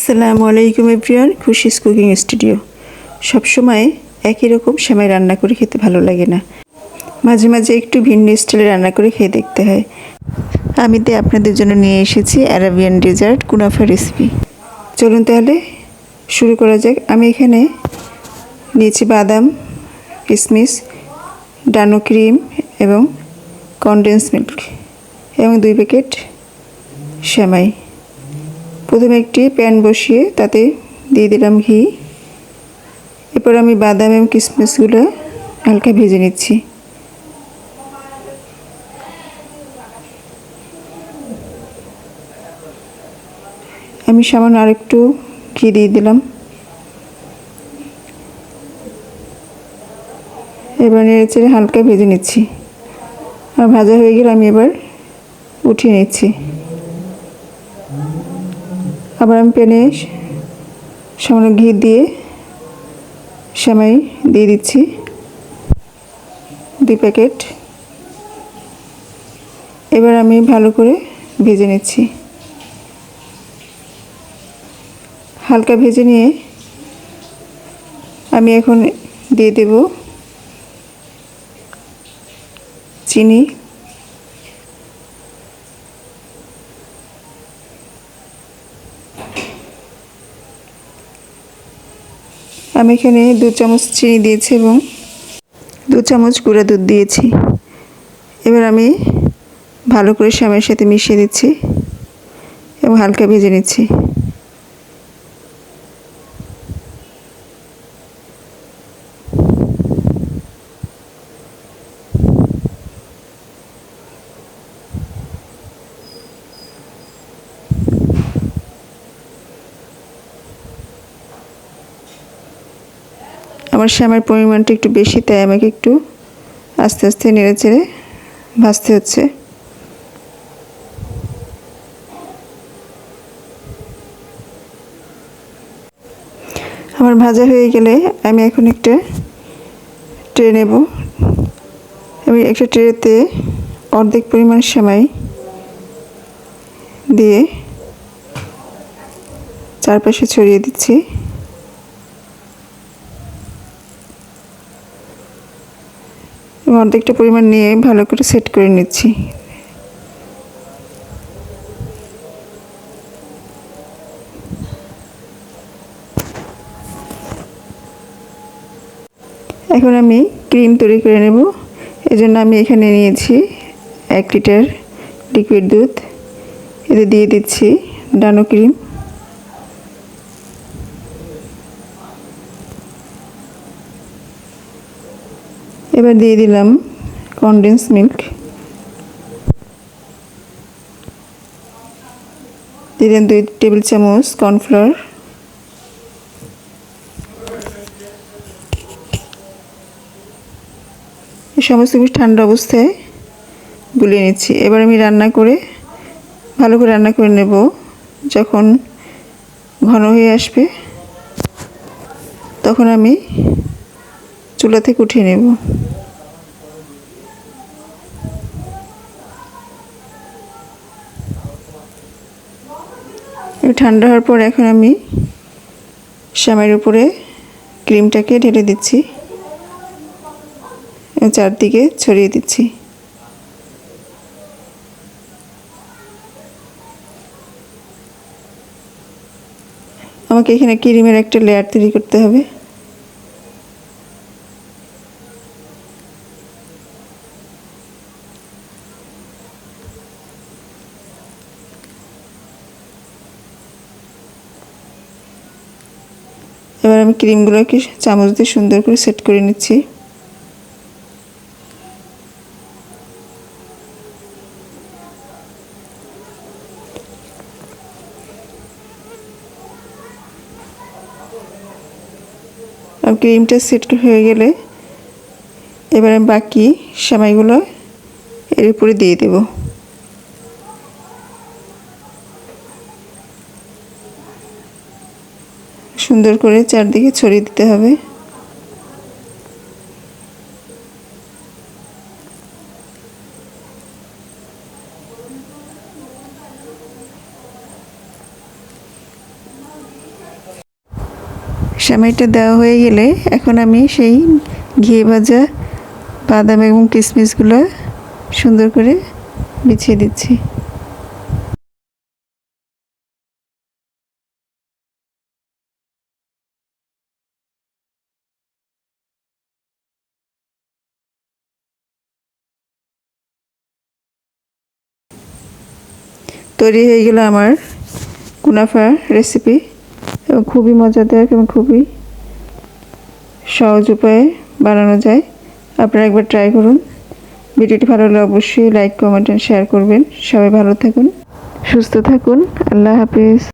আসসালামু আলাইকুম everyone, Khushi's cooking studio. সবসময় একই রকম সেমাই রান্না করে খেতে ভালো লাগে না, মাঝে মাঝে একটু ভিন্ন স্টাইলে রান্না করে খেয়ে দেখতে হয়। আমি আপনাদের জন্য নিয়ে এসেছি আরাবিয়ান ডেজার্ট কুনাফা রেসিপি। চলুন তাহলে শুরু করা যাক। আমি এখানে নিয়েছি বাদাম, কিশমিশ, ডানো ক্রিম এবং কনডেন্স মিল্ক এবং 2 প্যাকেট সেমাই। প্রথমে একটি প্যান বসিয়ে তাতে দিয়ে দিলাম ঘি। এরপর আমি বাদাম এবং কিশমিশগুলো হালকা ভেজে নিচ্ছি। আমি সামান্য আরেকটু ঘি দিয়ে দিলাম। এবার নেড়েচেড়ে হালকা ভেজে নিচ্ছি। আর ভাজা হয়ে গেলে আমি এবার উঠিয়ে নিচ্ছি। আবার আমি প্যানে সামান্য ঘি দিয়ে সেমাই দিয়ে দিচ্ছি 2 প্যাকেট। এবার আমি ভালো করে ভেজে নিচ্ছি। হালকা ভেজে নিয়ে আমি এখন দিয়ে দেব চিনি। আমি এখানে 2 চামচ চিনি দিয়েছি এবং 2 চামচ গুঁড়া দুধ দিয়েছি। এবার আমি ভালো করে সেমাইয়ের সাথে মিশিয়ে দিচ্ছি এবং হালকা ভেজে নিচ্ছি। আমার সেমাইয়ের পরিমাণটা একটু বেশি, তাই আমাকে একটু আস্তে আস্তে নেড়েচেড়ে ভাজতে হচ্ছে। আমার ভাজা হয়ে গেলে আমি এখন একটা ট্রে নেব। আমি একটা ট্রেতে অর্ধেক পরিমাণ সেমাই দিয়ে চারপাশে ছড়িয়ে দিচ্ছি। এবং অর্ধেকটা পরিমাণ নিয়ে ভালো করে সেট করে নিচ্ছি। এখন আমি ক্রিম তৈরি করে নেব। এজন্য আমি এখানে নিয়েছি 1 লিটার লিকুইড দুধ। এতে দিয়ে দিচ্ছি ডানো ক্রিম, এবার দিয়ে দিলাম কনডেন্স মিল্ক, দিলাম 2 টেবিল চামচ কর্নফ্লাওয়ার। এই সমস্ত কিছু ঠান্ডা অবস্থায় গুলিয়ে নিচ্ছি। এবার আমি ভালো করে রান্না করে নেব। যখন ঘন হয়ে আসবে তখন আমি চুলা থেকে উঠিয়ে নেব। ঠান্ডা হওয়ার পর এখন আমি সেমাইয়ের উপরে ক্রিমটাকে ঢেলে দিচ্ছি, চারদিকে ছড়িয়ে দিচ্ছি। আমাকে এখানে ক্রিমের একটা লেয়ার তৈরি করতে হবে। এবার আমি ক্রিমগুলোকে চামচ দিয়ে সুন্দর করে সেট করে নিচ্ছি। আর ক্রিমটা সেট হয়ে গেলে এবারে বাকি সেমাইগুলো এর উপরে দিয়ে দেব। সুন্দর করে চারদিকে ছড়িয়ে দিতে হবে। সেমাইটা দেওয়া হয়ে গেলে এখন আমি সেই ঘি ভাজা বাদাম এবং কিশমিশগুলো সুন্দর করে বিছিয়ে দিচ্ছি। তৈরি হয়ে গেল আমার কুনাফা রেসিপি, এবং খুবই মজাদার এবং খুবই সহজ উপায়ে বানানো যায়। আপনারা একবার ট্রাই করুন। ভিডিওটি ভালো হলে অবশ্যই লাইক, কমেন্ট এন্ড শেয়ার করবেন। সবাই ভালো থাকুন, সুস্থ থাকুন। আল্লাহ হাফেজ।